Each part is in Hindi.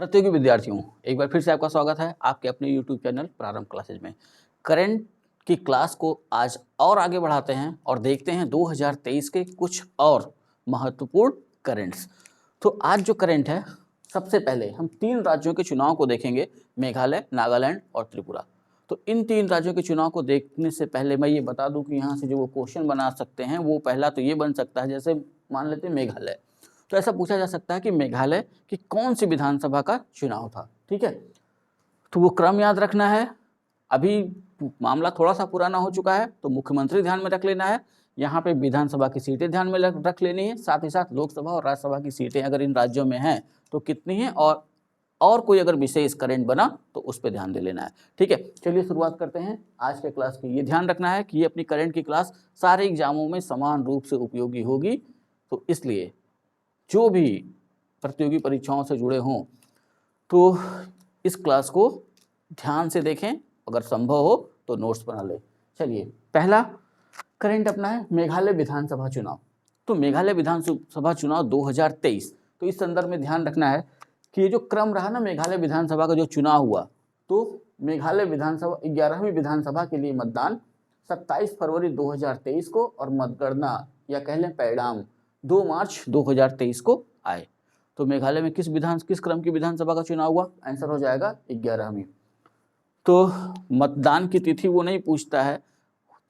प्रतियोगी विद्यार्थियों, एक बार फिर से आपका स्वागत है आपके अपने यूट्यूब चैनल प्रारंभ क्लासेज में। करंट की क्लास को आज और आगे बढ़ाते हैं और देखते हैं 2023 के कुछ और महत्वपूर्ण करंट्स। तो आज जो करंट है, सबसे पहले हम 3 राज्यों के चुनाव को देखेंगे, मेघालय, नागालैंड और त्रिपुरा। तो इन 3 राज्यों के चुनाव को देखने से पहले मैं ये बता दूं कि यहाँ से जो वो क्वेश्चन बना सकते हैं, वो पहला तो ये बन सकता है, जैसे मान लेते हैं मेघालय, तो ऐसा पूछा जा सकता है कि मेघालय की कौन सी विधानसभा का चुनाव था। ठीक है, तो वो क्रम याद रखना है। अभी मामला थोड़ा सा पुराना हो चुका है, तो मुख्यमंत्री ध्यान में रख लेना है। यहाँ पे विधानसभा की सीटें ध्यान में रख लेनी है, साथ ही साथ लोकसभा और राज्यसभा की सीटें अगर इन राज्यों में हैं तो कितनी हैं, और कोई अगर विशेष करंट बना तो उस पर ध्यान दे लेना है। ठीक है, चलिए शुरुआत करते हैं आज के क्लास की। ये ध्यान रखना है कि ये अपनी करंट की क्लास सारे एग्जामों में समान रूप से उपयोगी होगी, तो इसलिए जो भी प्रतियोगी परीक्षाओं से जुड़े हों तो इस क्लास को ध्यान से देखें, अगर संभव हो तो नोट्स बना लें। चलिए, पहला करंट अपना है मेघालय विधानसभा चुनाव। तो मेघालय विधानसभा चुनाव 2023, तो इस संदर्भ में ध्यान रखना है कि ये जो क्रम रहा ना मेघालय विधानसभा का जो चुनाव हुआ, तो मेघालय विधानसभा 11वीं विधानसभा के लिए मतदान 27 फरवरी 2023 को और मतगणना या कह लें परिणाम 2 मार्च 2023 को आए। तो मेघालय में किस क्रम की विधानसभा का चुनाव हुआ? आंसर हो जाएगा 11वीं। तो मतदान की तिथि वो नहीं पूछता है,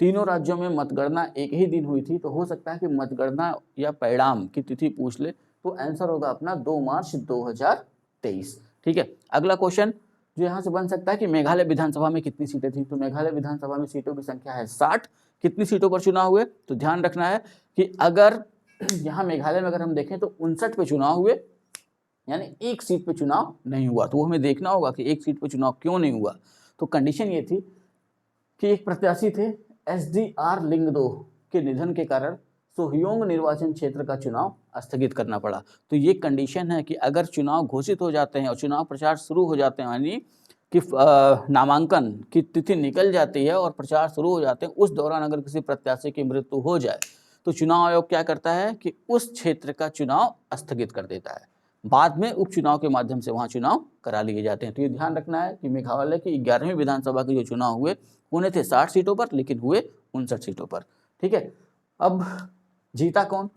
तीनों राज्यों में मतगणना एक ही दिन हुई थी, तो हो सकता है कि मतगणना या परिणाम की तिथि पूछ ले, तो आंसर होगा अपना 2 मार्च 2023। ठीक है, अगला क्वेश्चन जो यहाँ से बन सकता है कि मेघालय विधानसभा में कितनी सीटें थी? तो मेघालय विधानसभा में सीटों की संख्या है 60। कितनी सीटों पर चुनाव हुए? तो ध्यान रखना है कि अगर यहाँ मेघालय में अगर हम देखें तो 59 पे चुनाव हुए, यानी एक सीट पे चुनाव नहीं हुआ। तो वो हमें देखना होगा कि एक सीट पे चुनाव क्यों नहीं हुआ। तो कंडीशन ये थी कि एक प्रत्याशी थे SDR लिंगदो के निधन के कारण सोहयोंग निर्वाचन क्षेत्र का चुनाव स्थगित करना पड़ा। तो ये कंडीशन है कि अगर चुनाव घोषित हो जाते हैं और चुनाव प्रचार शुरू हो जाते हैं, यानी कि नामांकन की तिथि निकल जाती है और प्रचार शुरू हो जाते हैं, उस दौरान अगर किसी प्रत्याशी की मृत्यु हो जाए तो चुनाव आयोग क्या करता है कि उस क्षेत्र का चुनाव स्थगित कर देता है। बाद में उपचुनाव के माध्यम से वहां चुनाव करा लिए जाते हैं। तो ये ध्यान रखना है कि मेघालय की 11वीं विधानसभा के जो चुनाव हुए होने थे 60 सीटों पर, लेकिन हुए 59 सीटों पर। ठीक है, अब जीता कौन?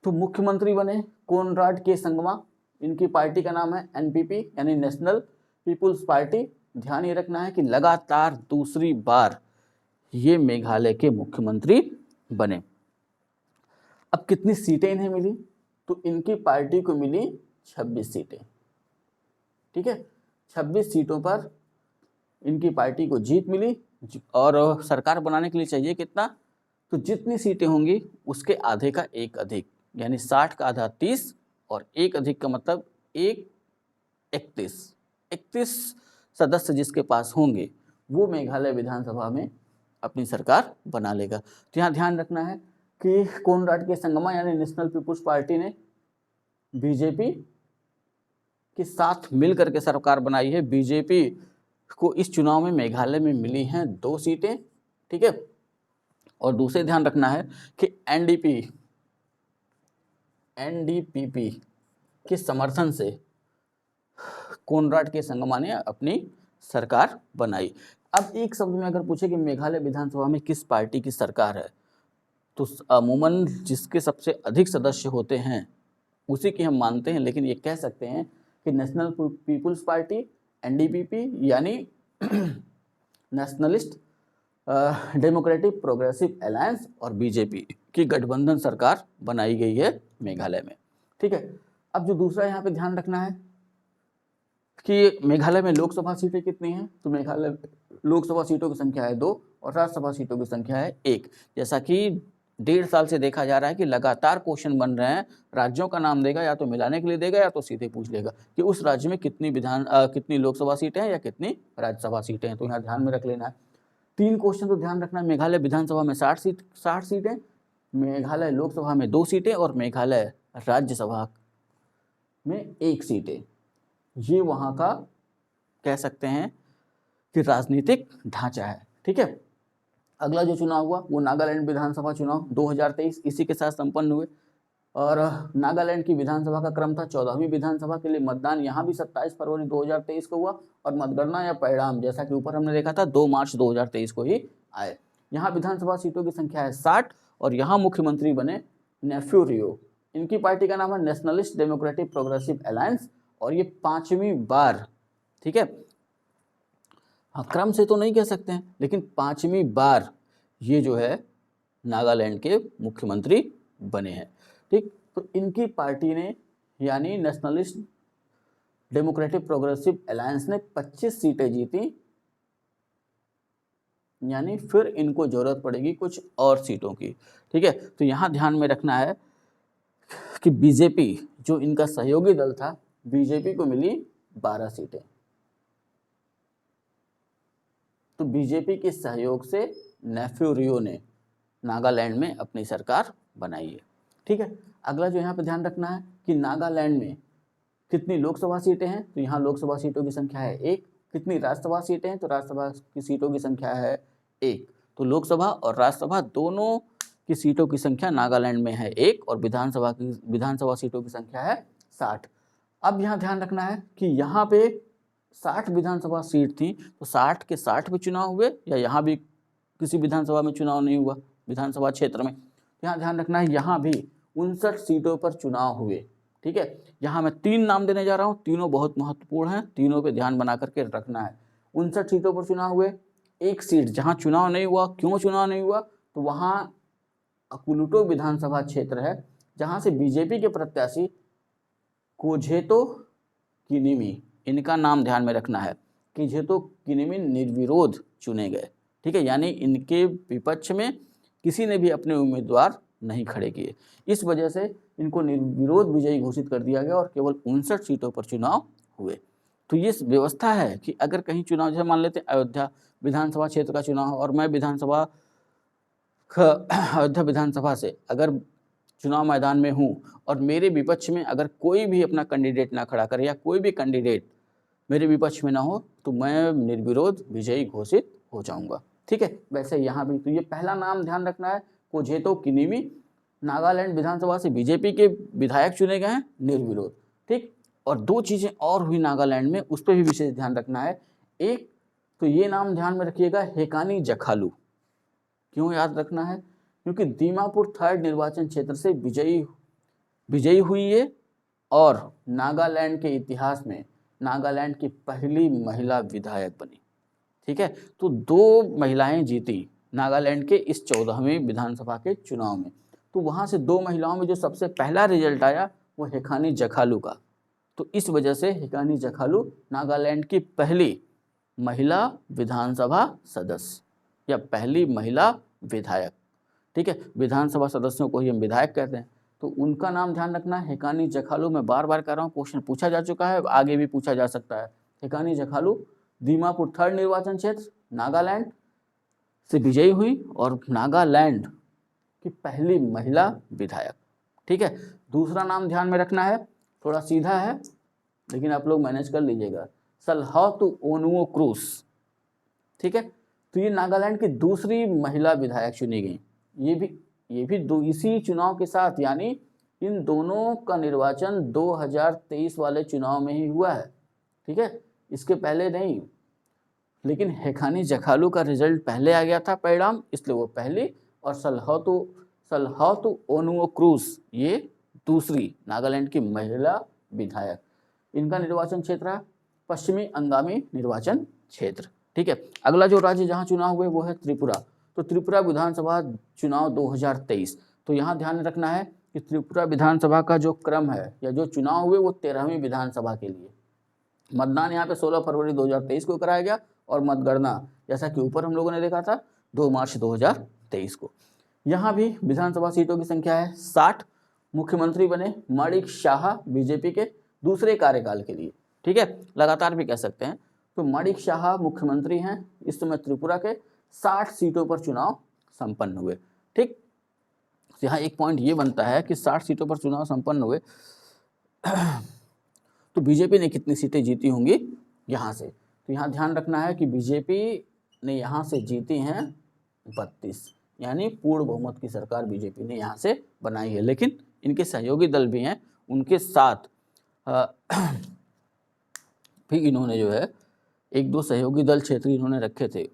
तो मुख्यमंत्री बने कोनराड के संगमा, इनकी पार्टी का नाम है NPP यानी नेशनल पीपुल्स पार्टी। ध्यान ये रखना है कि लगातार दूसरी बार ये मेघालय के मुख्यमंत्री बने। अब कितनी सीटें इन्हें मिली? तो इनकी पार्टी को मिली 26 सीटें। ठीक है, 26 सीटों पर इनकी पार्टी को जीत मिली और सरकार बनाने के लिए चाहिए कितना? तो जितनी सीटें होंगी उसके आधे का एक अधिक, यानी 60 का आधा 30 और एक अधिक का मतलब 31 सदस्य जिसके पास होंगे वो मेघालय विधानसभा में अपनी सरकार बना लेगा। तो यहाँ ध्यान रखना है कि कोनराड के संगमा यानी नेशनल पीपुल्स पार्टी ने बीजेपी के साथ मिलकर के सरकार बनाई है। बीजेपी को इस चुनाव में मेघालय में मिली हैं 2 सीटें। ठीक है, और दूसरे ध्यान रखना है कि NDPP के समर्थन से कोनराड के संगमा ने अपनी सरकार बनाई। अब एक शब्द में अगर पूछे कि मेघालय विधानसभा में किस पार्टी की सरकार है, तो अमूमन जिसके सबसे अधिक सदस्य होते हैं उसी की हम मानते हैं, लेकिन ये कह सकते हैं कि नेशनल पीपुल्स पार्टी, NDPP यानी नेशनलिस्ट डेमोक्रेटिक प्रोग्रेसिव अलायंस और बीजेपी की गठबंधन सरकार बनाई गई है मेघालय में। ठीक है, अब जो दूसरा यहाँ पे ध्यान रखना है कि मेघालय में लोकसभा सीटें कितनी हैं? तो मेघालय लोकसभा सीटों की संख्या है 2 और राज्यसभा सीटों की संख्या है 1। जैसा कि 1.5 साल से देखा जा रहा है कि लगातार क्वेश्चन बन रहे हैं, राज्यों का नाम देगा, या तो मिलाने के लिए देगा या तो सीधे पूछ लेगा कि उस राज्य में कितनी लोकसभा सीटें हैं या कितनी राज्यसभा सीटें हैं। तो यहाँ ध्यान में रख लेना है। 3 क्वेश्चन तो ध्यान रखना है। मेघालय विधानसभा में 60 सीटें, मेघालय लोकसभा में 2 सीटें और मेघालय राज्यसभा में 1 सीटें। ये वहाँ का कह सकते हैं कि राजनीतिक ढांचा है। ठीक है, अगला जो चुनाव हुआ वो नागालैंड विधानसभा चुनाव 2023 इसी के साथ संपन्न हुए। और नागालैंड की विधानसभा का क्रम था 14वीं विधानसभा के लिए मतदान यहाँ भी 27 फरवरी 2023 को हुआ और मतगणना या परिणाम जैसा कि ऊपर हमने देखा था 2 मार्च 2023 को ही आए। यहाँ विधानसभा सीटों की संख्या है 60 और यहाँ मुख्यमंत्री बने नेफ्यू रियो। इनकी पार्टी का नाम है नेशनलिस्ट डेमोक्रेटिक प्रोग्रेसिव अलायंस और ये 5वीं बार, ठीक है, हाँ क्रम से तो नहीं कह सकते हैं लेकिन 5वीं बार ये जो है नागालैंड के मुख्यमंत्री बने हैं। ठीक, तो इनकी पार्टी ने यानी नेशनलिस्ट डेमोक्रेटिक प्रोग्रेसिव अलायंस ने 25 सीटें जीती, यानी फिर इनको जरूरत पड़ेगी कुछ और सीटों की। ठीक है, तो यहाँ ध्यान में रखना है कि बीजेपी जो इनका सहयोगी दल था, बीजेपी को मिली 12 सीटें। तो बीजेपी के सहयोग से नेफ्यू रियो ने नागालैंड में अपनी सरकार बनाई है। ठीक है, अगला जो यहाँ पे ध्यान रखना है कि नागालैंड में कितनी लोकसभा सीटें हैं, तो यहाँ लोकसभा सीटों की संख्या है 1। कितनी राज्यसभा सीटें हैं, तो राज्यसभा की सीटों की संख्या है 1। तो लोकसभा और राज्यसभा दोनों की सीटों की संख्या नागालैंड में है 1 और विधानसभा सीटों की संख्या है 60। अब यहाँ ध्यान रखना है कि यहाँ पे 60 विधानसभा सीट थी, तो 60 के 60 भी चुनाव हुए या यहाँ भी किसी विधानसभा में चुनाव नहीं हुआ विधानसभा क्षेत्र में। यहाँ ध्यान रखना है यहाँ भी 59 सीटों पर चुनाव हुए। ठीक है, यहाँ मैं 3 नाम देने जा रहा हूँ, तीनों बहुत महत्वपूर्ण हैं, तीनों पे ध्यान बना करके रखना है। 59 सीटों पर चुनाव हुए। एक सीट जहाँ चुनाव नहीं हुआ, क्यों चुनाव नहीं हुआ, तो वहाँ अकुलुटो विधानसभा क्षेत्र है जहाँ से बीजेपी के प्रत्याशी कोझेतो किनिमी, इनका नाम ध्यान में रखना है, कोझेतो किनिमी निर्विरोध चुने गए। ठीक है, यानी इनके विपक्ष में किसी ने भी अपने उम्मीदवार नहीं खड़े किए, इस वजह से इनको निर्विरोध विजयी घोषित कर दिया गया और केवल 59 सीटों पर चुनाव हुए। तो ये व्यवस्था है कि अगर कहीं चुनाव, जैसे मान लेते हैं अयोध्या विधानसभा क्षेत्र का चुनाव और मैं अयोध्या विधानसभा से अगर चुनाव मैदान में हूँ और मेरे विपक्ष में अगर कोई भी अपना कैंडिडेट ना खड़ा करे या कोई भी कैंडिडेट मेरे विपक्ष में ना हो, तो मैं निर्विरोध विजयी घोषित हो जाऊंगा। ठीक है, वैसे यहाँ भी तो ये पहला नाम ध्यान रखना है, कोझेतो किनिमी, नागालैंड विधानसभा से बीजेपी के विधायक चुने गए हैं निर्विरोध। ठीक, और 2 चीज़ें और हुई नागालैंड में, उस पर भी विशेष ध्यान रखना है। एक तो ये नाम ध्यान में रखिएगा, हेकानी जखालू। क्यों याद रखना है, क्योंकि दीमापुर 3rd निर्वाचन क्षेत्र से विजयी हुई है और नागालैंड के इतिहास में नागालैंड की पहली महिला विधायक बनी। ठीक है, तो 2 महिलाएं जीती नागालैंड के इस 14वीं विधानसभा के चुनाव में। तो वहाँ से 2 महिलाओं में जो सबसे पहला रिजल्ट आया वो हेकानी जखालू का। तो इस वजह से हेकानी जखालू नागालैंड की पहली महिला विधानसभा सदस्य या पहली महिला विधायक। ठीक है, विधानसभा सदस्यों को ही हम विधायक कहते हैं, तो उनका नाम ध्यान रखना है, हेकानी जखालू। मैं बार बार कह रहा हूँ, क्वेश्चन पूछा जा चुका है, आगे भी पूछा जा सकता है। हेकानी जखालू दीमापुर 3rd निर्वाचन क्षेत्र नागालैंड से विजयी हुई और नागालैंड की पहली महिला विधायक। ठीक है, दूसरा नाम ध्यान में रखना है, थोड़ा सीधा है लेकिन आप लोग मैनेज कर लीजिएगा, सलहतु ओनुओ क्रूस। ठीक है, तो ये नागालैंड की दूसरी महिला विधायक चुनी गई। ये भी इसी चुनाव के साथ, यानी इन दोनों का निर्वाचन 2023 वाले चुनाव में ही हुआ है। ठीक है, इसके पहले नहीं, लेकिन हेकानी जखालू का रिजल्ट पहले आ गया था परिणाम, इसलिए वो पहली, और सलहतु ओनुओ क्रूस ये दूसरी नागालैंड की महिला विधायक। इनका निर्वाचन क्षेत्र है पश्चिमी अंगामी निर्वाचन क्षेत्र। ठीक है, अगला जो राज्य जहाँ चुनाव हुए वो है त्रिपुरा। तो त्रिपुरा विधानसभा चुनाव 2023, तो यहाँ ध्यान रखना है कि त्रिपुरा विधानसभा का जो क्रम है या जो चुनाव हुए वो 13वीं विधानसभा के लिए। मतदान यहाँ पे 16 फरवरी 2023 को कराया गया और मतगणना जैसा कि ऊपर हम लोगों ने देखा था 2 मार्च 2023 को। यहाँ भी विधानसभा सीटों की संख्या है 60। मुख्यमंत्री बने माणिक शाह बीजेपी के दूसरे कार्यकाल के लिए। ठीक है, लगातार भी कह सकते हैं। तो माणिक शाह मुख्यमंत्री हैं इस समय त्रिपुरा के। 60 सीटों पर चुनाव संपन्न हुए। ठीक, यहाँ एक पॉइंट ये बनता है कि 60 सीटों पर चुनाव संपन्न हुए तो बीजेपी ने कितनी सीटें जीती होंगी यहाँ से। तो यहाँ ध्यान रखना है कि बीजेपी ने यहाँ से जीती हैं 32, यानी पूर्ण बहुमत की सरकार बीजेपी ने यहाँ से बनाई है। लेकिन इनके सहयोगी दल भी हैं, उनके साथ भी इन्होंने जो है एक दो सहयोगी दल क्षेत्रीय इन्होंने रखे थे,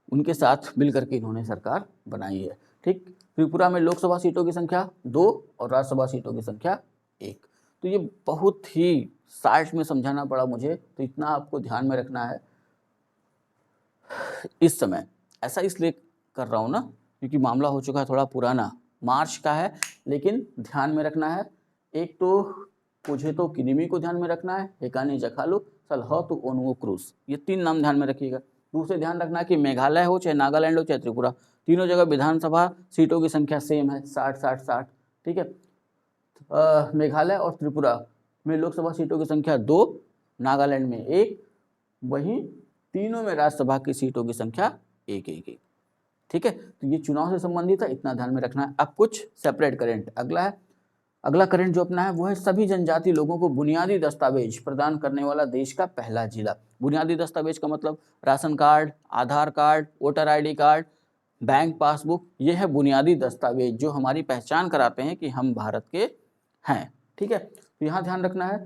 उनके साथ मिल करके इन्होंने सरकार बनाई है। ठीक, त्रिपुरा में लोकसभा सीटों की संख्या 2 और राज्यसभा सीटों की संख्या 1। तो ये बहुत ही शार्ट में समझाना पड़ा मुझे, तो इतना आपको ध्यान में रखना है इस समय। ऐसा इसलिए कर रहा हूँ ना क्योंकि मामला हो चुका है थोड़ा पुराना, मार्च का है, लेकिन ध्यान में रखना है। एक तो मुझे तो किनिमी को ध्यान में रखना है, हेकानी जखालू, सलहतु ओनुओ क्रूस, ये 3 नाम ध्यान में रखिएगा। दूसरे ध्यान रखना है कि मेघालय हो चाहे नागालैंड हो चाहे त्रिपुरा, तीनों जगह विधानसभा सीटों की संख्या सेम है, 60-60-60। ठीक है, मेघालय और त्रिपुरा में लोकसभा सीटों की संख्या 2, नागालैंड में 1, वहीं तीनों में राज्यसभा की सीटों की संख्या 1-1। ठीक है, तो ये चुनाव से संबंधित है, इतना ध्यान में रखना है। अब कुछ सेपरेट करंट अगला करंट जो अपना है वो है सभी जनजाति लोगों को बुनियादी दस्तावेज प्रदान करने वाला देश का पहला जिला। बुनियादी दस्तावेज का मतलब ration card, Aadhaar card, voter ID card, bank passbook, ये है बुनियादी दस्तावेज जो हमारी पहचान कराते हैं कि हम भारत के हैं। ठीक है, तो यहाँ ध्यान रखना है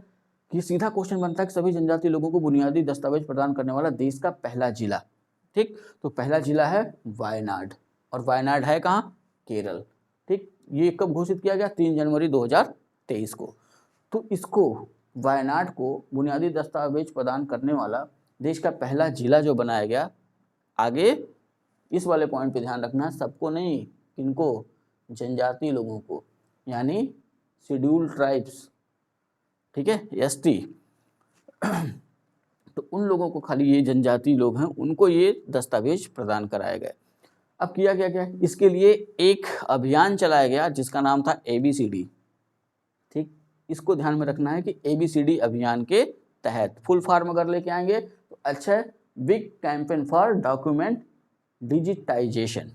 कि सीधा क्वेश्चन बनता है कि सभी जनजाति लोगों को बुनियादी दस्तावेज प्रदान करने वाला देश का पहला जिला। ठीक, तो पहला जिला है वायनाड, और वायनाड है कहाँ? केरल। ठीक, ये कब घोषित किया गया? 3 जनवरी 2023 को। तो इसको वायनाड को बुनियादी दस्तावेज प्रदान करने वाला देश का पहला जिला जो बनाया गया। आगे इस वाले पॉइंट पे ध्यान रखना है, सबको नहीं, किनको? जनजाति लोगों को, यानी शेड्यूल्ड ट्राइब्स। ठीक है, एसटी, तो उन लोगों को, खाली ये जनजाति लोग हैं उनको ये दस्तावेज प्रदान कराया गया। अब किया क्या? इसके लिए एक अभियान चलाया गया जिसका नाम था ABCD। ठीक, इसको ध्यान में रखना है कि ABCD अभियान के तहत, फुल फॉर्म अगर लेके आएंगे तो अच्छा है, big campaign for document digitisation.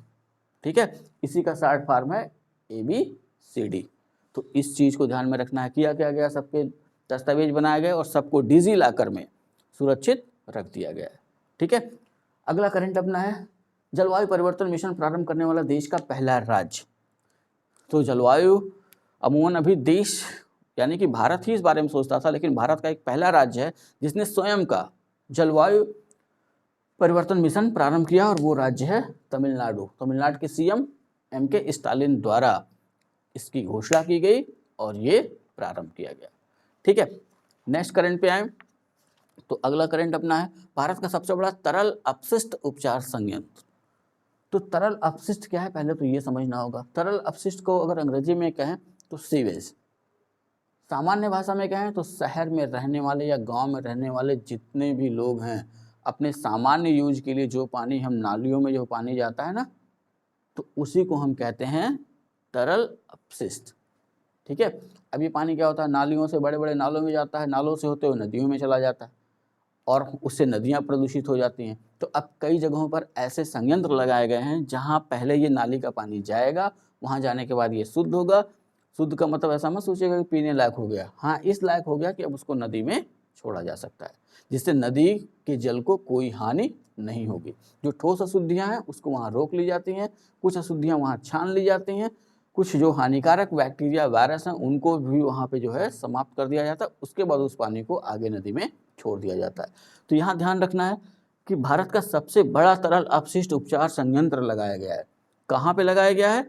ठीक है, इसी का शॉर्ट फॉर्म है ABCD। तो इस चीज़ को ध्यान में रखना है। किया क्या गया? सबके दस्तावेज बनाए गए और सबको डिजी लॉकर में सुरक्षित रख दिया गया है। ठीक है, अगला करंट अपना है जलवायु परिवर्तन मिशन प्रारंभ करने वाला देश का पहला राज्य। तो जलवायु अमूमन अभी देश यानी कि भारत ही इस बारे में सोचता था, लेकिन भारत का एक पहला राज्य है जिसने स्वयं का जलवायु परिवर्तन मिशन प्रारंभ किया, और वो राज्य है तमिलनाडु। तमिलनाडु के CM MK स्टालिन द्वारा इसकी घोषणा की गई और ये प्रारंभ किया गया। ठीक है, नेक्स्ट करंट पे आए तो अगला करंट अपना है भारत का सबसे बड़ा तरल अपशिष्ट उपचार संयंत्र। तो तरल अपशिष्ट क्या है, पहले तो ये समझना होगा। तरल अपशिष्ट को अगर अंग्रेजी में कहें तो सीवेज, सामान्य भाषा में कहें तो शहर में रहने वाले या गांव में रहने वाले जितने भी लोग हैं, अपने सामान्य यूज के लिए जो पानी हम नालियों में जो पानी जाता है ना, तो उसी को हम कहते हैं तरल अपशिष्ट। ठीक है, अब ये पानी क्या होता है, नालियों से बड़े बड़े नालों में जाता है, नालों से होते हुए नदियों में चला जाता है और उससे नदियाँ प्रदूषित हो जाती हैं। तो अब कई जगहों पर ऐसे संयंत्र लगाए गए हैं जहाँ पहले ये नाली का पानी जाएगा, वहाँ जाने के बाद ये शुद्ध होगा। शुद्ध का मतलब ऐसा मत सोचिएगा कि पीने लायक हो गया, हाँ इस लायक हो गया कि अब उसको नदी में छोड़ा जा सकता है, जिससे नदी के जल को कोई हानि नहीं होगी। जो ठोस अशुद्धियाँ हैं उसको वहाँ रोक ली जाती हैं, कुछ अशुद्धियाँ वहाँ छान ली जाती हैं, कुछ जो हानिकारक बैक्टीरिया वायरस हैं उनको भी वहाँ पे जो है समाप्त कर दिया जाता है। उसके बाद उस पानी को आगे नदी में छोड़ दिया जाता है। तो यहाँ ध्यान रखना है कि भारत का सबसे बड़ा तरल अपशिष्ट उपचार संयंत्र लगाया गया है। कहाँ पे लगाया गया है?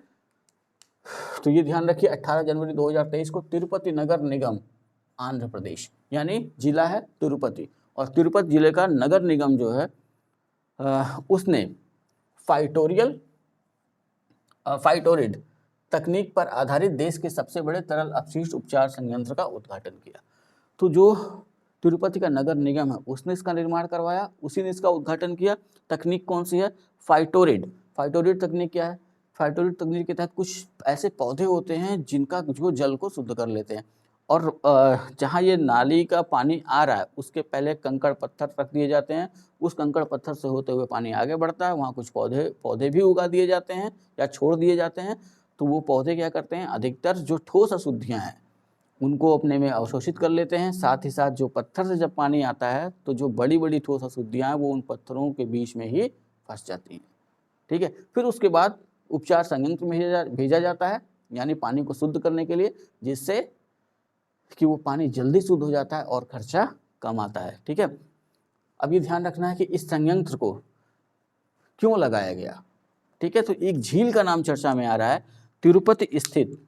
तो ये ध्यान रखिए 18 जनवरी 2023 को तिरुपति नगर निगम, आंध्र प्रदेश, यानी जिला है तिरुपति, और तिरुपति जिले का नगर निगम जो है उसने फाइटोरिड तकनीक पर आधारित देश के सबसे बड़े तरल अपशिष्ट उपचार संयंत्र का उद्घाटन किया। तो जो तिरुपति का नगर निगम है उसने इसका निर्माण करवाया, उसी ने इसका उद्घाटन किया। तकनीक कौन सी है? फाइटोरिड। फाइटोरिड तकनीक क्या है? फाइटोरिड तकनीक के तहत कुछ ऐसे पौधे होते हैं जिनका जो जल को शुद्ध कर लेते हैं, और जहाँ ये नाली का पानी आ रहा है उसके पहले कंकड़ पत्थर रख दिए जाते हैं, उस कंकड़ पत्थर से होते हुए पानी आगे बढ़ता है, वहाँ कुछ पौधे भी उगा दिए जाते हैं या छोड़ दिए जाते हैं। तो वो पौधे क्या करते हैं, अधिकतर जो ठोस अशुद्धियाँ हैं उनको अपने में अवशोषित कर लेते हैं, साथ ही साथ जो पत्थर से जब पानी आता है तो जो बड़ी बड़ी ठोस अशुद्धियाँ हैं वो उन पत्थरों के बीच में ही फंस जाती हैं। ठीक है, फिर उसके बाद उपचार संयंत्र में भेजा जाता है, यानी पानी को शुद्ध करने के लिए, जिससे कि वो पानी जल्दी शुद्ध हो जाता है और खर्चा कम आता है। ठीक है, अब ये ध्यान रखना है कि इस संयंत्र को क्यों लगाया गया। ठीक है, तो एक झील का नाम चर्चा में आ रहा है। तिरुपति स्थित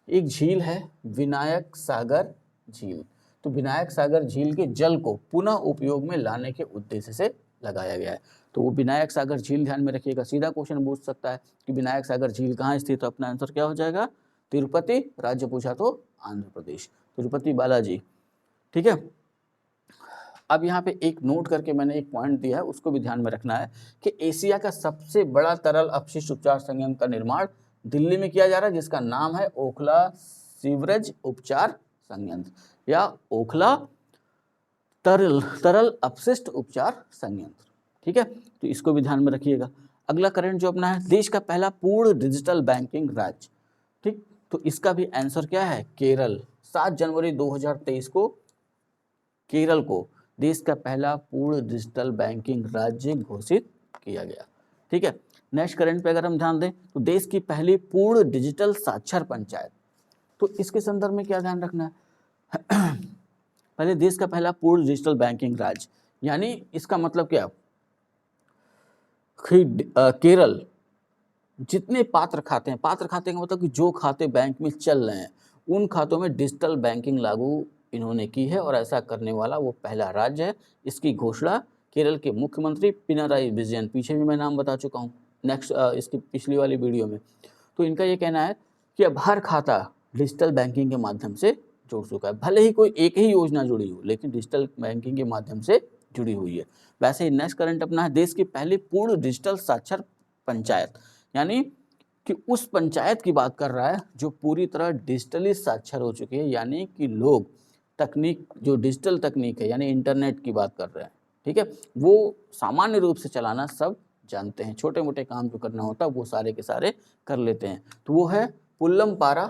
एक झील है विनायक सागर झील। तो विनायक सागर झील के जल को पुनः उपयोग में लाने के उद्देश्य से लगाया गया है। तो वो विनायक सागर झील ध्यान में रखिएगा। सीधा क्वेश्चन पूछ सकता है कि विनायक सागर झील कहाँ स्थित है, अपना आंसर क्या हो जाएगा, तिरुपति। राज्य पूछा तो आंध्र प्रदेश, तिरुपति बालाजी। ठीक है, अब यहाँ पे एक नोट करके मैंने एक पॉइंट दिया है, उसको भी ध्यान में रखना है कि एशिया का सबसे बड़ा तरल अपशिष्ट उपचार संयंत्र का निर्माण दिल्ली में किया जा रहा है, जिसका नाम है ओखला सीवरेज उपचार संयंत्र या ओखला तरल अपशिष्ट उपचार संयंत्र। ठीक है, तो इसको भी ध्यान में रखिएगा। अगला करंट जो अपना है, देश का पहला पूर्ण डिजिटल बैंकिंग राज्य। ठीक, तो इसका भी आंसर क्या है, केरल। 7 जनवरी 2023 को केरल को देश का पहला पूर्ण डिजिटल बैंकिंग राज्य घोषित किया गया। ठीक है, नेक्स्ट करंट पे अगर हम ध्यान दें तो देश की पहली पूर्ण डिजिटल साक्षर पंचायत। तो इसके संदर्भ में क्या ध्यान रखना है पहले देश का पहला पूर्ण डिजिटल बैंकिंग राज्य, यानी इसका मतलब क्या, केरल जितने पात्र खाते का मतलब कि जो खाते बैंक में चल रहे हैं उन खातों में डिजिटल बैंकिंग लागू इन्होंने की है, और ऐसा करने वाला वो पहला राज्य है। इसकी घोषणा केरल के मुख्यमंत्री पिनाराई विजयन, पीछे भी मैं नाम बता चुका हूँ नेक्स्ट इसकी पिछली वाली वीडियो में। तो इनका ये कहना है कि अब हर खाता डिजिटल बैंकिंग के माध्यम से जुड़ चुका है। भले ही कोई एक ही योजना जुड़ी हो, लेकिन डिजिटल बैंकिंग के माध्यम से जुड़ी हुई है। वैसे ही नेक्स्ट करंट अपना है, देश की पहली पूर्ण डिजिटल साक्षर पंचायत, यानी कि उस पंचायत की बात कर रहा है जो पूरी तरह डिजिटली साक्षर हो चुकी है, यानी कि लोग तकनीक, जो डिजिटल तकनीक है यानी इंटरनेट की बात कर रहे हैं। ठीक है, वो सामान्य रूप से चलाना सब जानते हैं, छोटे मोटे काम जो करना होता है वो सारे के सारे कर लेते हैं। तो वो है पुल्लमपारा,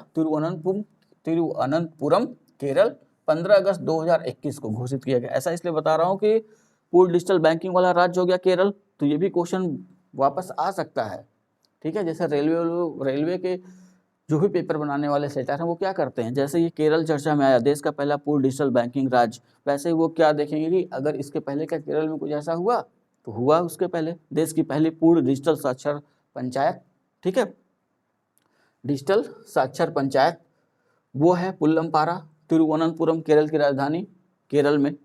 तिरुवनंतपुरम, केरल। 15 अगस्त 2021 को घोषित किया गया। ऐसा इसलिए बता रहा हूँ कि पूर्ण डिजिटल बैंकिंग वाला राज्य हो गया केरल, तो ये भी क्वेश्चन वापस आ सकता है। ठीक है, जैसे रेलवे के जो भी पेपर बनाने वाले सेटर हैं वो क्या करते हैं, जैसे ये केरल चर्चा में आया देश का पहला पूर्ण डिजिटल बैंकिंग राज्य, वैसे ही वो क्या देखेंगे कि अगर इसके पहले क्या केरल में कुछ ऐसा हुआ तो हुआ उसके पहले देश की पहली पूर्ण डिजिटल साक्षर पंचायत। ठीक है, डिजिटल साक्षर पंचायत वो है पुल्लमपारा, तिरुवनंतपुरम, केरल की राजधानी केरल में।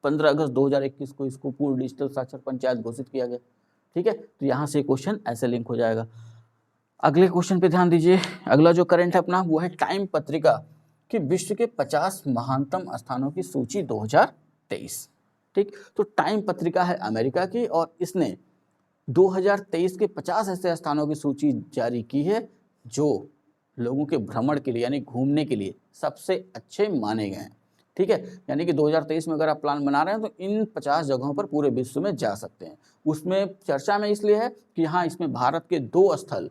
15 अगस्त 2021 को इसको पूर्ण डिजिटल साक्षर पंचायत घोषित किया गया। ठीक है, तो यहाँ से क्वेश्चन ऐसे लिंक हो जाएगा। अगले क्वेश्चन पे ध्यान दीजिए। अगला जो करंट है अपना वो है टाइम पत्रिका कि विश्व के 50 महानतम स्थानों की सूची 2023। ठीक, तो टाइम पत्रिका है अमेरिका की और इसने 2023 के 50 ऐसे स्थानों की सूची जारी की है जो लोगों के भ्रमण के लिए यानी घूमने के लिए सबसे अच्छे माने गए हैं। ठीक है, यानी कि 2023 में अगर आप प्लान बना रहे हैं तो इन 50 जगहों पर पूरे विश्व में जा सकते हैं। उसमें चर्चा में इसलिए है कि हाँ, इसमें भारत के 2 स्थल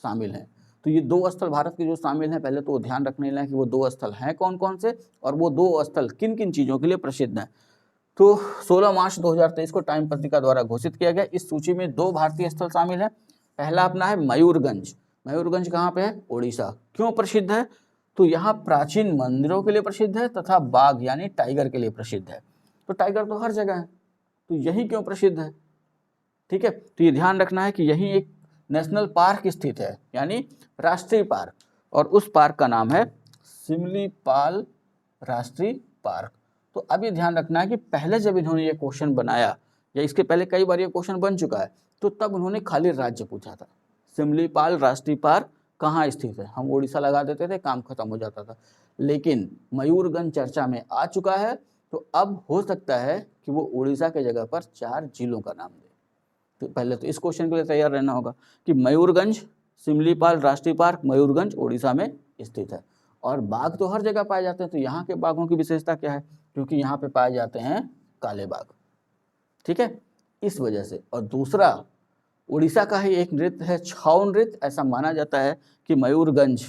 शामिल हैं। तो ये 2 स्थल भारत के जो शामिल हैं, पहले तो ध्यान रखने लायक कि वो 2 स्थल हैं कौन कौन से और वो 2 स्थल किन किन चीज़ों के लिए प्रसिद्ध हैं। तो 16 मार्च 2023 को टाइम पत्रिका द्वारा घोषित किया गया। इस सूची में 2 भारतीय स्थल शामिल हैं। पहला अपना है मयूरगंज। मयूरगंज कहाँ पे है, ओडिशा। क्यों प्रसिद्ध है, तो यहाँ प्राचीन मंदिरों के लिए प्रसिद्ध है तथा बाघ यानी टाइगर के लिए प्रसिद्ध है। तो टाइगर तो हर जगह है, तो यही क्यों प्रसिद्ध है। ठीक है, तो ये ध्यान रखना है कि यही एक नेशनल पार्क स्थित है यानी राष्ट्रीय पार्क, और उस पार्क का नाम है सिमलीपाल राष्ट्रीय पार्क। तो अब ये ध्यान रखना है कि पहले जब इन्होंने ये क्वेश्चन बनाया या इसके पहले कई बार ये क्वेश्चन बन चुका है, तो तब उन्होंने खाली राज्य पूछा था। सिमलीपाल राष्ट्रीय पार्क कहाँ स्थित है, हम उड़ीसा लगा देते थे, काम खत्म हो जाता था। लेकिन मयूरगंज चर्चा में आ चुका है, तो अब हो सकता है कि वो उड़ीसा के जगह पर 4 जिलों का नाम दे। तो पहले तो इस क्वेश्चन के लिए तैयार रहना होगा कि मयूरगंज, सिमलीपाल राष्ट्रीय पार्क मयूरगंज ओडिशा में स्थित है। और बाघ तो हर जगह पाए जाते हैं, तो यहाँ के बाघों की विशेषता क्या है, क्योंकि यहाँ पे पाए जाते हैं काले बाघ। ठीक है, इस वजह से। और दूसरा, उड़ीसा का ही एक नृत्य है छाऊ नृत्य। ऐसा माना जाता है कि मयूरगंज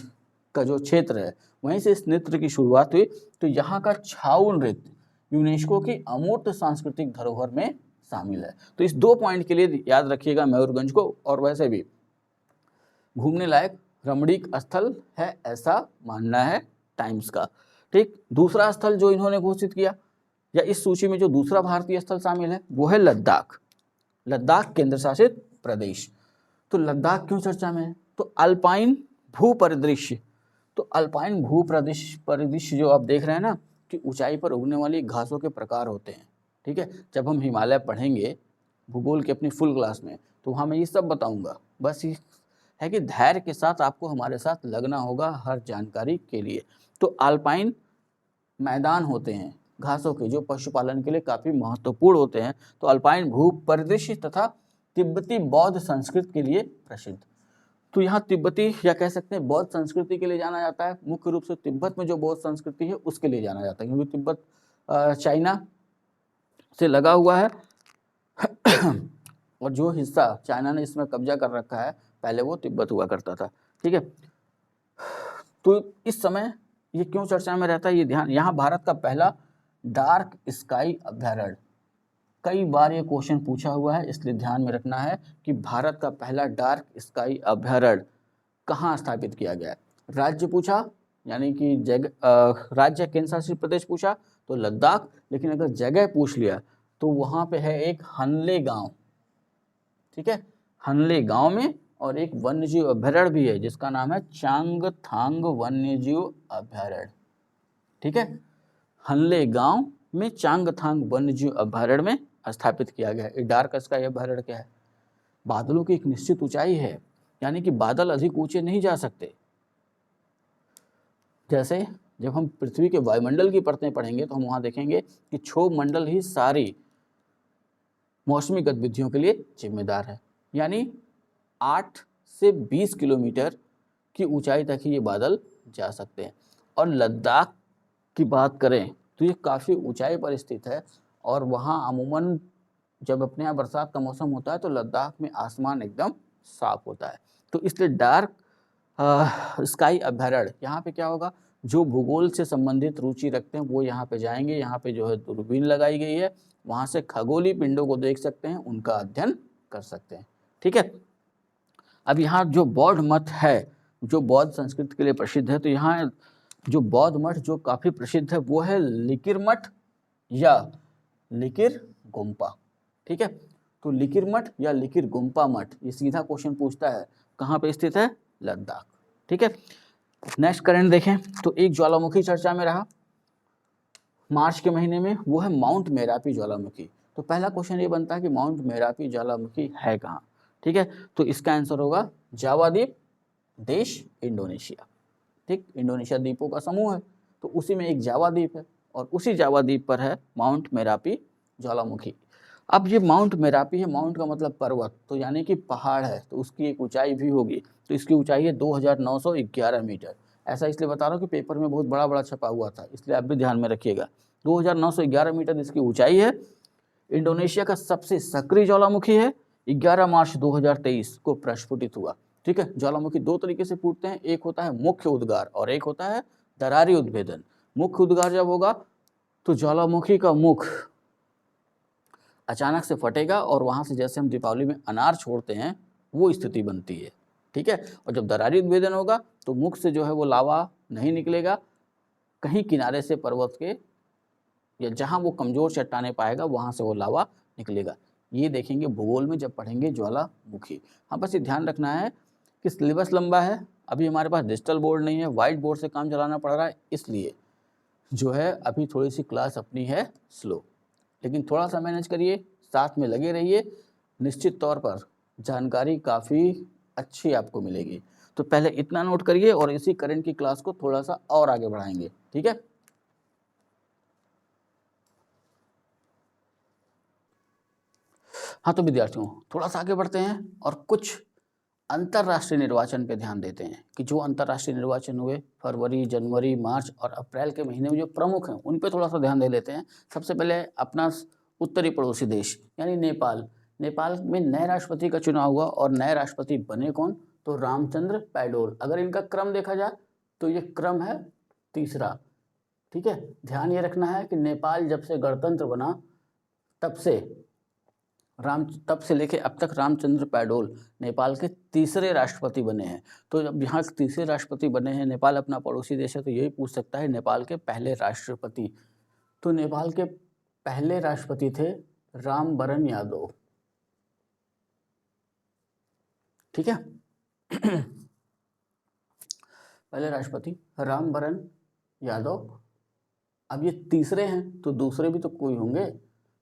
का जो क्षेत्र है वहीं से इस नृत्य की शुरुआत हुई। तो यहाँ का छाऊ नृत्य यूनेस्को की अमूर्त सांस्कृतिक धरोहर में शामिल है। तो इस 2 पॉइंट के लिए याद रखिएगा मयूरगंज को। और वैसे भी घूमने लायक रमणीक स्थल है, ऐसा मानना है टाइम्स का। ठीक, दूसरा स्थल जो इन्होंने घोषित किया या इस सूची में जो दूसरा भारतीय स्थल शामिल है वो है लद्दाख। लद्दाख केंद्र शासित प्रदेश। तो लद्दाख क्यों चर्चा में है? तो अल्पाइन भू परिदृश्य, तो अल्पाइन भू परिदृश्य जो आप देख रहे हैं ना कि ऊंचाई पर उगने वाली घासों के प्रकार होते हैं। ठीक है, जब हम हिमालय पढ़ेंगे भूगोल की अपनी फुल क्लास में तो वहाँ मैं ये सब बताऊंगा। बस ये है कि धैर्य के साथ आपको हमारे साथ लगना होगा हर जानकारी के लिए। तो अल्पाइन मैदान होते हैं घासों के जो पशुपालन के लिए काफ़ी महत्वपूर्ण होते हैं। तो अल्पाइन भू परिदृश्य तथा तिब्बती बौद्ध संस्कृति के लिए प्रसिद्ध। तो यहाँ तिब्बती या कह सकते हैं बौद्ध संस्कृति के लिए जाना जाता है। मुख्य रूप से तिब्बत में जो बौद्ध संस्कृति है उसके लिए जाना जाता है, क्योंकि तिब्बत चाइना से लगा हुआ है और जो हिस्सा चाइना ने इसमें कब्जा कर रखा है पहले वो तिब्बत हुआ करता था। ठीक है, तो इस समय ये क्यों चर्चा में रहता है ये ध्यान, यहाँ भारत का पहला डार्क स्काई अभयारण्य, कई बार ये क्वेश्चन पूछा हुआ है इसलिए ध्यान में रखना है कि भारत का पहला डार्क स्काई अभयारण्य कहाँ स्थापित किया गया है। राज्य पूछा यानी कि राज्य केंद्र शासित प्रदेश पूछा तो लद्दाख, लेकिन अगर जगह पूछ लिया तो वहाँ पे है एक हनले गांव। ठीक है, हनले गांव में और एक वन्यजीव अभयारण्य भी है जिसका नाम है चांगथांग वन्यजीव अभयारण्य। ठीक है, हनले गांव में चांगथांग वन्यजीव अभयारण्य में स्थापित किया गया है। डार्क स्काई अभयारण्य क्या है? बादलों की एक निश्चित ऊंचाई है, यानी कि बादल अधिक ऊंचे नहीं जा सकते। जैसे जब हम पृथ्वी के वायुमंडल की परतें पढ़ेंगे तो हम वहां देखेंगे कि क्षोभ मंडल ही सारी मौसमी गतिविधियों के लिए जिम्मेदार है, यानी 8 से 20 किलोमीटर की ऊंचाई तक ही ये बादल जा सकते हैं। और लद्दाख की बात करें तो ये काफ़ी ऊंचाई पर स्थित है और वहाँ अमूमन जब अपने यहाँ बरसात का मौसम होता है तो लद्दाख में आसमान एकदम साफ होता है। तो इसलिए डार्क स्काई अभयारण्य यहाँ पे क्या होगा, जो भूगोल से संबंधित रुचि रखते हैं वो यहाँ पे जाएंगे। यहाँ पे जो है दूरबीन लगाई गई है, वहाँ से खगोलीय पिंडों को देख सकते हैं, उनका अध्ययन कर सकते हैं। ठीक है, अब यहाँ जो बौद्ध मठ है जो बौद्ध संस्कृति के लिए प्रसिद्ध है, तो यहाँ जो बौद्ध मठ जो काफ़ी प्रसिद्ध है वो है लिकिर मठ या लिकिर गुम्पा। ठीक है, तो लिकिर मठ या लिकिर गुम्पा मठ ये सीधा क्वेश्चन पूछता है कहाँ पे स्थित है? लद्दाख। ठीक है, नेक्स्ट करंट देखें तो एक ज्वालामुखी चर्चा में रहा मार्च के महीने में, वो है माउंट मेरापी ज्वालामुखी। तो पहला क्वेश्चन ये बनता है कि माउंट मेरापी ज्वालामुखी है कहाँ? ठीक है, तो इसका आंसर होगा जावा द्वीप, देश इंडोनेशिया। ठीक, इंडोनेशिया द्वीपों का समूह है तो उसी में एक जावा द्वीप है और उसी जावा द्वीप पर है माउंट मेरापी ज्वालामुखी। अब ये माउंट मेरापी है, माउंट का मतलब पर्वत, तो यानी कि पहाड़ है, तो उसकी एक ऊंचाई भी होगी। तो इसकी ऊंचाई है 2911 मीटर। ऐसा इसलिए बता रहा हूँ कि पेपर में बहुत बड़ा बड़ा छपा हुआ था, इसलिए आप भी ध्यान में रखिएगा। 2911 मीटर इसकी ऊंचाई है। इंडोनेशिया का सबसे सक्रिय ज्वालामुखी है, 11 मार्च 2023 को प्रस्फुटित हुआ। ठीक है, ज्वालामुखी दो तरीके से फूटते हैं, एक होता है मुख्य उद्गार और एक होता है दरारी उद्भेदन। मुख्य उद्गार जब होगा तो ज्वालामुखी का मुख अचानक से फटेगा और वहाँ से जैसे हम दीपावली में अनार छोड़ते हैं वो स्थिति बनती है। ठीक है, और जब दरारी उद्भेदन होगा तो मुख से जो है वो लावा नहीं निकलेगा, कहीं किनारे से पर्वत के या जहाँ वो कमज़ोर चट्टाने पाएगा वहाँ से वो लावा निकलेगा। ये देखेंगे भूगोल में जब पढ़ेंगे ज्वालामुखी। हाँ, बस ये ध्यान रखना है कि सिलेबस लंबा है, अभी हमारे पास डिजिटल बोर्ड नहीं है, वाइट बोर्ड से काम चलाना पड़ रहा है, इसलिए जो है अभी थोड़ी सी क्लास अपनी है स्लो, लेकिन थोड़ा सा मैनेज करिए, साथ में लगे रहिए, निश्चित तौर पर जानकारी काफ़ी अच्छी आपको मिलेगी। तो पहले इतना नोट करिए और इसी करंट की क्लास को थोड़ा सा और आगे बढ़ाएंगे। ठीक है, हाँ तो विद्यार्थियों थोड़ा सा आगे बढ़ते हैं और कुछ अंतर्राष्ट्रीय निर्वाचन पे ध्यान देते हैं कि जो अंतर्राष्ट्रीय निर्वाचन हुए फरवरी, जनवरी, मार्च और अप्रैल के महीने में जो प्रमुख हैं उन पे थोड़ा सा ध्यान दे लेते हैं। सबसे पहले अपना उत्तरी पड़ोसी देश यानी नेपाल। नेपाल में नए राष्ट्रपति का चुनाव हुआ और नए राष्ट्रपति बने कौन? तो रामचंद्र पैडोल। अगर इनका क्रम देखा जाए तो ये क्रम है तीसरा। ठीक है, ध्यान ये रखना है कि नेपाल जब से गणतंत्र बना तब से तब से लेके अब तक रामचंद्र पौडेल नेपाल के तीसरे राष्ट्रपति बने हैं। तो जब यहाँ तीसरे राष्ट्रपति बने हैं, नेपाल अपना पड़ोसी देश है, तो यही पूछ सकता है नेपाल के पहले राष्ट्रपति। तो नेपाल के पहले राष्ट्रपति थे रामवरण यादव। ठीक है पहले राष्ट्रपति रामवरण यादव। अब ये तीसरे हैं तो दूसरे भी तो कोई होंगे,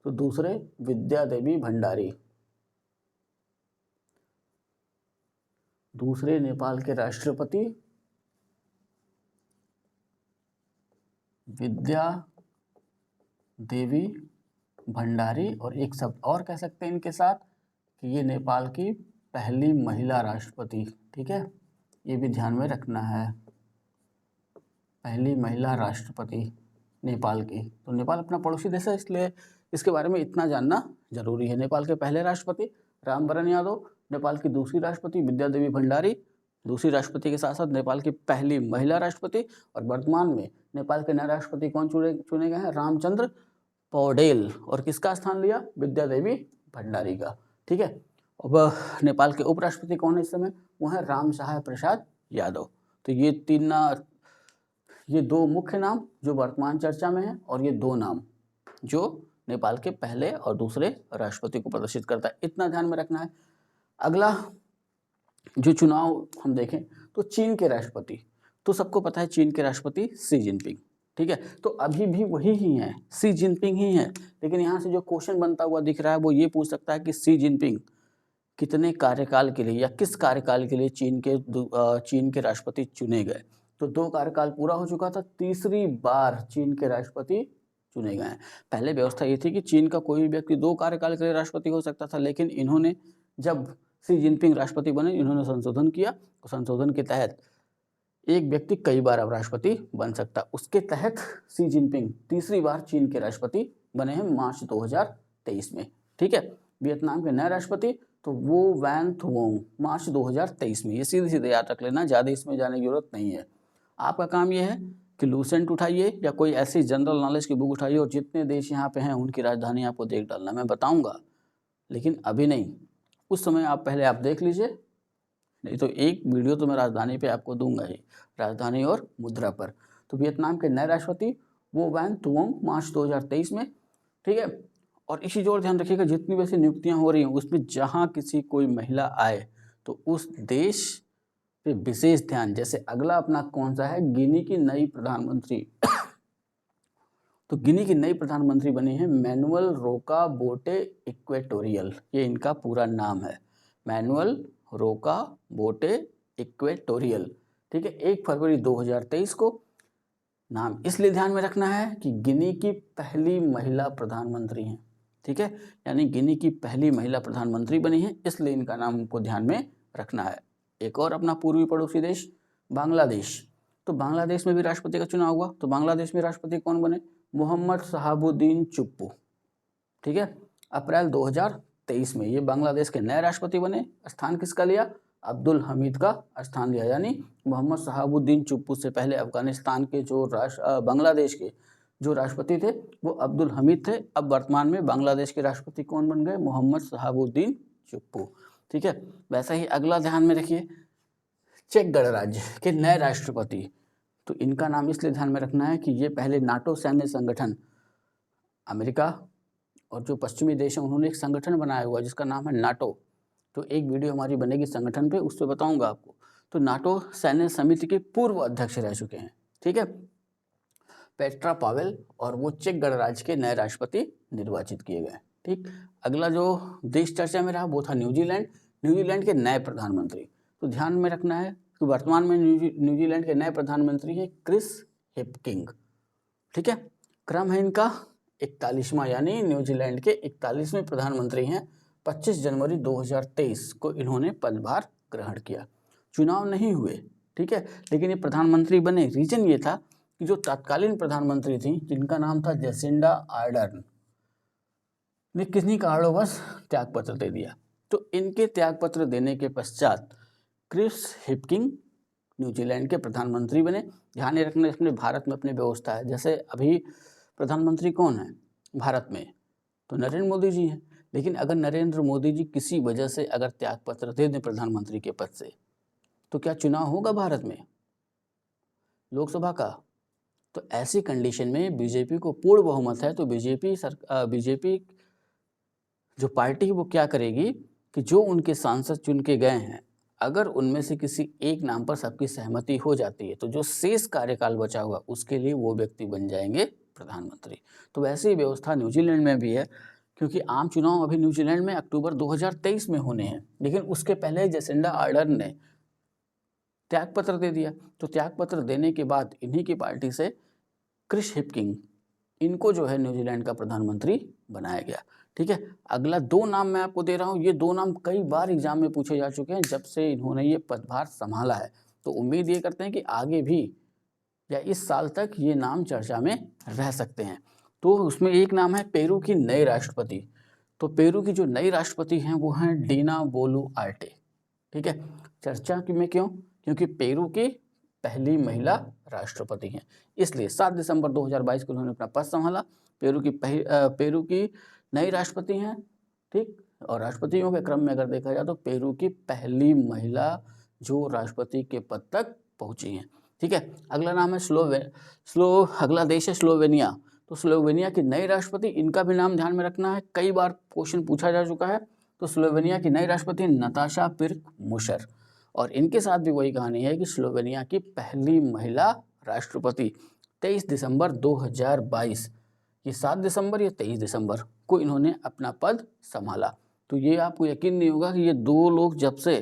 तो दूसरे विद्या देवी भंडारी। दूसरे नेपाल के राष्ट्रपति विद्या देवी भंडारी, और एक शब्द और कह सकते हैं इनके साथ कि ये नेपाल की पहली महिला राष्ट्रपति। ठीक है, ये भी ध्यान में रखना है, पहली महिला राष्ट्रपति नेपाल की। तो नेपाल अपना पड़ोसी देश है, इसलिए इसके बारे में इतना जानना जरूरी है। नेपाल के पहले राष्ट्रपति रामवरण यादव, नेपाल की दूसरी राष्ट्रपति विद्या देवी भंडारी, दूसरी राष्ट्रपति के साथ साथ नेपाल की पहली महिला राष्ट्रपति, और वर्तमान में नेपाल के नए राष्ट्रपति कौन चुने गए हैं? रामचंद्र पौडेल। और किसका स्थान लिया? विद्या देवी भंडारी का। ठीक है, अब नेपाल के उपराष्ट्रपति कौन है इस समय? वो है राम सहाय प्रसाद यादव। तो ये दो मुख्य नाम जो वर्तमान चर्चा में है, और ये दो नाम जो नेपाल के पहले और दूसरे राष्ट्रपति को प्रदर्शित करता है, इतना ध्यान में रखना है। अगला जो चुनाव हम देखें तो चीन के राष्ट्रपति, तो सबको पता है चीन के राष्ट्रपति शी जिनपिंग। ठीक है, तो अभी भी वही ही है, शी जिनपिंग ही है। लेकिन यहाँ से जो क्वेश्चन बनता हुआ दिख रहा है वो ये पूछ सकता है कि शी जिनपिंग कितने कार्यकाल के लिए या किस कार्यकाल के लिए चीन के राष्ट्रपति चुने गए। तो 2 कार्यकाल पूरा हो चुका था, तीसरी बार चीन के राष्ट्रपति चुने गए हैं। पहले व्यवस्था ये थी कि चीन का कोई भी व्यक्ति 2 कार्यकाल के लिए राष्ट्रपति हो सकता था, लेकिन इन्होंने जब शी जिनपिंग राष्ट्रपति बने, इन्होंने संशोधन किया। तो संशोधन के तहत एक व्यक्ति कई बार अब राष्ट्रपति बन सकता। उसके तहत शी जिनपिंग तीसरी बार चीन के राष्ट्रपति बने हैं मार्च 2023 में। ठीक है, वियतनाम के नए राष्ट्रपति तो वो वैन थुओंग, मार्च 2023 में। ये सीधे याद रख लेना, ज़्यादा इसमें जाने की जरूरत नहीं है। आपका काम ये है कि लूसेंट उठाइए या कोई ऐसी जनरल नॉलेज की बुक उठाइए और जितने देश यहाँ पे हैं उनकी राजधानी आपको देख डालना। मैं बताऊंगा लेकिन अभी नहीं, उस समय आप पहले देख लीजिए, नहीं तो एक वीडियो तो मैं राजधानी पे आपको दूंगा ही, राजधानी और मुद्रा पर। तो वियतनाम के नए राष्ट्रपति वो वैन थुओंग, मार्च 2023 में। ठीक है, और इसी जोर ध्यान रखिएगा जितनी वैसे नियुक्तियां हो रही हैं उसमें जहां किसी कोई महिला आए तो उस देश पे विशेष ध्यान। जैसे अगला अपना कौन सा है? गिनी की नई प्रधानमंत्री तो गिनी की नई प्रधानमंत्री बनी है मैनुअल रोका बोटे इक्वेटोरियल, ये इनका पूरा नाम है, मैनुअल रोका बोटे इक्वेटोरियल। ठीक है, 1 फरवरी 2023 को। नाम इसलिए ध्यान में रखना है कि गिनी की पहली महिला प्रधानमंत्री हैं। ठीक है, यानी गिनी की पहली महिला प्रधानमंत्री बनी है, इसलिए इनका नाम को ध्यान में रखना है। एक और अपना पूर्वी पड़ोसी देश बांग्लादेश, तो बांग्लादेश में भी राष्ट्रपति का चुनाव हुआ। तो बांग्लादेश में राष्ट्रपति कौन बने? मोहम्मद शहाबुद्दीन चुप्पू। ठीक है, अप्रैल 2023 में ये बांग्लादेश के नए राष्ट्रपति बने। स्थान किसका लिया? अब्दुल हमीद का स्थान लिया, यानी मोहम्मद शहाबुद्दीन चुप्पू से पहले अफगानिस्तान के बांग्लादेश के जो राष्ट्रपति थे वो अब्दुल हमीद थे। अब वर्तमान में बांग्लादेश के राष्ट्रपति कौन बन गए? मोहम्मद शहाबुद्दीन चुप्पू। ठीक है, वैसा ही अगला ध्यान में रखिए, चेक गणराज्य के नए राष्ट्रपति, तो इनका नाम इसलिए ध्यान में रखना है कि ये पहले नाटो सैन्य संगठन, अमेरिका और जो पश्चिमी देश हैं उन्होंने एक संगठन बनाया हुआ जिसका नाम है नाटो। तो एक वीडियो हमारी बनेगी संगठन पे, उस पर बताऊंगा आपको। तो नाटो सैन्य समिति के पूर्व अध्यक्ष रह चुके हैं। ठीक है, पेट्रा पावेल, और वो चेक गणराज्य के नए राष्ट्रपति निर्वाचित किए गए। ठीक, अगला जो देश चर्चा में रहा वो था न्यूजीलैंड। न्यूजीलैंड के नए प्रधानमंत्री, तो ध्यान में रखना है कि वर्तमान में न्यूजीलैंड के नए प्रधानमंत्री हैं क्रिस हिपकिंग। ठीक है, क्रम है इनका 41वां, यानी न्यूजीलैंड के 41वें प्रधानमंत्री हैं। 25 जनवरी 2023 को इन्होंने पदभार ग्रहण किया। चुनाव नहीं हुए, ठीक है, लेकिन ये प्रधानमंत्री बने। रीजन ये था कि जो तत्कालीन प्रधानमंत्री थी जिनका नाम था जेसिंडा आर्डर्न, ने किन्हीं कारणवश त्यागपत्र दे दिया। तो इनके त्यागपत्र देने के पश्चात क्रिस हिपकिंग न्यूजीलैंड के प्रधानमंत्री बने। ध्यान रखना, इसमें भारत में अपनी व्यवस्था है। जैसे अभी प्रधानमंत्री कौन है भारत में? तो नरेंद्र मोदी जी हैं, लेकिन अगर नरेंद्र मोदी जी किसी वजह से अगर त्यागपत्र दे दें प्रधानमंत्री के पद से, तो क्या चुनाव होगा भारत में लोकसभा का? तो ऐसी कंडीशन में बीजेपी को पूर्ण बहुमत है, तो बीजेपी जो पार्टी है वो क्या करेगी कि जो उनके सांसद चुन के गए हैं, अगर उनमें से किसी एक नाम पर सबकी सहमति हो जाती है, तो जो शेष कार्यकाल बचा हुआ उसके लिए वो व्यक्ति बन जाएंगे प्रधानमंत्री। तो वैसी व्यवस्था न्यूजीलैंड में भी है, क्योंकि आम चुनाव अभी न्यूजीलैंड में अक्टूबर 2023 में होने हैं, लेकिन उसके पहले जेसिंडा आर्डर्न ने त्यागपत्र दे दिया। तो त्यागपत्र देने के बाद इन्हीं की पार्टी से क्रिस हिपकिंग, इनको जो है न्यूजीलैंड का प्रधानमंत्री बनाया गया। ठीक है, अगला 2 नाम मैं आपको दे रहा हूँ, ये 2 नाम कई बार एग्जाम में पूछे जा चुके हैं जब से इन्होंने ये पदभार संभाला है। तो उम्मीद ये करते हैं कि आगे भी या इस साल तक ये नाम चर्चा में रह सकते हैं। तो उसमें एक नाम है पेरू की नई राष्ट्रपति। तो पेरू की जो नई राष्ट्रपति हैं वो हैं डीना बोलुआर्टे। ठीक है, चर्चा में क्यों? क्योंकि पेरू की पहली महिला राष्ट्रपति हैं, इसलिए 7 दिसंबर 2022 को उन्होंने अपना पद संभाला। पेरू की नई राष्ट्रपति हैं। ठीक, और राष्ट्रपतियों के क्रम में अगर देखा जाए तो पेरू की पहली महिला जो राष्ट्रपति के पद तक पहुंची हैं। ठीक है, अगला नाम है अगला देश है स्लोवेनिया। तो स्लोवेनिया की नई राष्ट्रपति, इनका भी नाम ध्यान में रखना है, कई बार क्वेश्चन पूछा जा चुका है। तो स्लोवेनिया की नई राष्ट्रपति नताशा पिर्क मुशर, और इनके साथ भी वही कहानी है कि स्लोवेनिया की पहली महिला राष्ट्रपति 23 दिसंबर 2022, ये 7 दिसंबर या 23 दिसंबर को इन्होंने अपना पद संभाला। तो ये आपको यकीन नहीं होगा कि ये 2 लोग जब से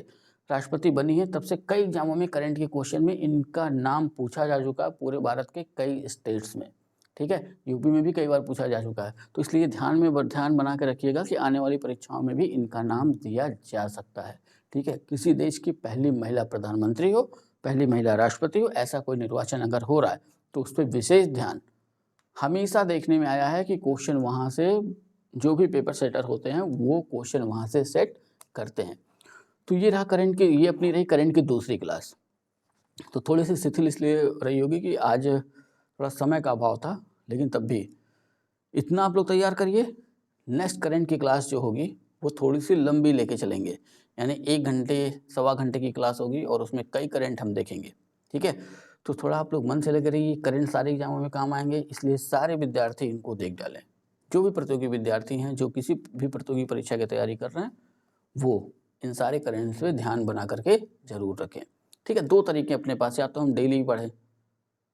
राष्ट्रपति बनी है तब से कई एग्जामों में करंट के क्वेश्चन में इनका नाम पूछा जा चुका है, पूरे भारत के कई स्टेट्स में। ठीक है, यूपी में भी कई बार पूछा जा चुका है। तो इसलिए ध्यान बना के रखिएगा कि आने वाली परीक्षाओं में भी इनका नाम दिया जा सकता है। ठीक है, किसी देश की पहली महिला प्रधानमंत्री हो, पहली महिला राष्ट्रपति हो, ऐसा कोई निर्वाचन अगर हो रहा है तो उस पर विशेष ध्यान। हमेशा देखने में आया है कि क्वेश्चन वहाँ से जो भी पेपर सेटर होते हैं वो क्वेश्चन वहाँ से सेट करते हैं। तो ये अपनी रही करंट की दूसरी क्लास। तो थोड़ी सी शिथिल इसलिए रही होगी कि आज थोड़ा समय का अभाव था, लेकिन तब भी इतना आप लोग तैयार करिए। नेक्स्ट करंट की क्लास जो होगी वो थोड़ी सी लंबी लेके चलेंगे, यानी 1 घंटे 1.25 घंटे की क्लास होगी और उसमें कई करंट हम देखेंगे। ठीक है, तो थोड़ा आप लोग मन से लेकर रहिए, करंट सारे एग्जामों में काम आएंगे, इसलिए सारे विद्यार्थी इनको देख डालें। जो भी प्रतियोगी विद्यार्थी हैं, जो किसी भी प्रतियोगी परीक्षा की तैयारी कर रहे हैं, वो इन सारे करंट्स पे ध्यान बना करके जरूर रखें। ठीक है, 2 तरीके अपने पास, या तो हम डेली पढ़ें,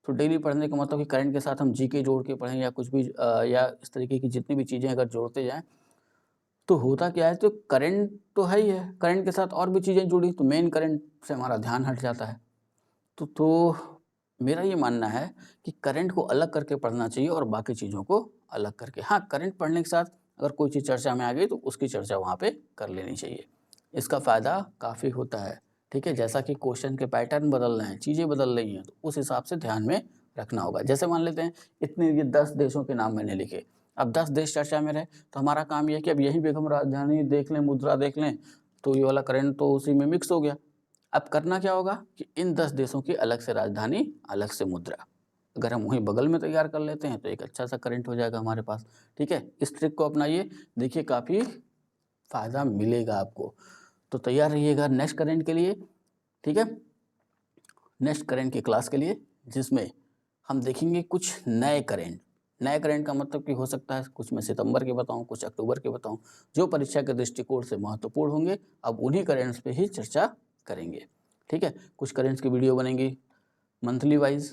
तो डेली पढ़ने का मतलब कि करंट के साथ हम जीके जोड़ के पढ़ें या कुछ भी या इस तरीके की जितनी भी चीज़ें अगर जोड़ते जाएं तो होता क्या है, तो करंट तो है ही है, करंट के साथ और भी चीज़ें जुड़ी तो मेन करंट से हमारा ध्यान हट जाता है। तो मेरा ये मानना है कि करंट को अलग करके पढ़ना चाहिए और बाकी चीज़ों को अलग करके। हाँ, करंट पढ़ने के साथ अगर कोई चीज़ चर्चा में आ गई तो उसकी चर्चा वहाँ पे कर लेनी चाहिए, इसका फ़ायदा काफ़ी होता है। ठीक है, जैसा कि क्वेश्चन के पैटर्न बदल रहे हैं, चीज़ें बदल रही हैं, तो उस हिसाब से ध्यान में रखना होगा। जैसे मान लेते हैं ये 10 देशों के नाम मैंने लिखे, अब 10 देश चर्चा में रहे तो हमारा काम यह है कि अब यही बेगम राजधानी देख लें, मुद्रा देख लें, तो ये वाला करंट तो उसी में मिक्स हो गया। अब करना क्या होगा कि इन 10 देशों की अलग से राजधानी, अलग से मुद्रा, अगर हम वहीं बगल में तैयार कर लेते हैं तो एक अच्छा सा करंट हो जाएगा हमारे पास। ठीक है, इस ट्रिक को अपनाइए, देखिए काफ़ी फ़ायदा मिलेगा आपको। तो तैयार रहिएगा नेक्स्ट करंट के लिए। ठीक है, नेक्स्ट करंट की क्लास के लिए, जिसमें हम देखेंगे कुछ नए करंट। नए करंट का मतलब कि हो सकता है कुछ मैं सितंबर के बताऊं, कुछ अक्टूबर के बताऊं, जो परीक्षा के दृष्टिकोण से महत्वपूर्ण होंगे। अब उन्हीं करंट्स पे ही चर्चा करेंगे। ठीक है, कुछ करंट्स की वीडियो बनेंगी मंथली वाइज,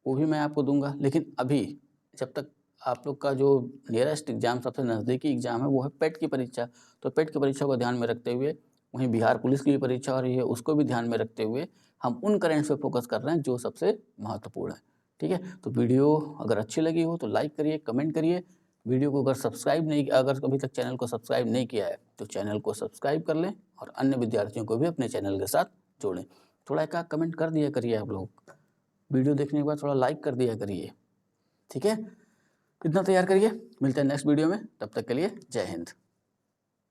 वो भी मैं आपको दूंगा। लेकिन अभी जब तक आप लोग का जो नियरेस्ट एग्जाम, सबसे नज़दीकी एग्जाम है, वो है पेट की परीक्षा। तो पेट की परीक्षा को ध्यान में रखते हुए, वहीं बिहार पुलिस की भी परीक्षा हो रही है, उसको भी ध्यान में रखते हुए हम उन करंट्स पे फोकस कर रहे हैं जो सबसे महत्वपूर्ण है। ठीक है, तो वीडियो अगर अच्छी लगी हो तो लाइक करिए, कमेंट करिए। वीडियो को अगर अभी तक चैनल को सब्सक्राइब नहीं किया है तो चैनल को सब्सक्राइब कर लें और अन्य विद्यार्थियों को भी अपने चैनल के साथ जोड़ें। थोड़ा एक कमेंट कर दिया करिए आप लोग, वीडियो देखने के बाद थोड़ा लाइक कर दिया करिए। ठीक है, इतना तैयार करिए, मिलते हैं नेक्स्ट वीडियो में, तब तक के लिए जय हिंद।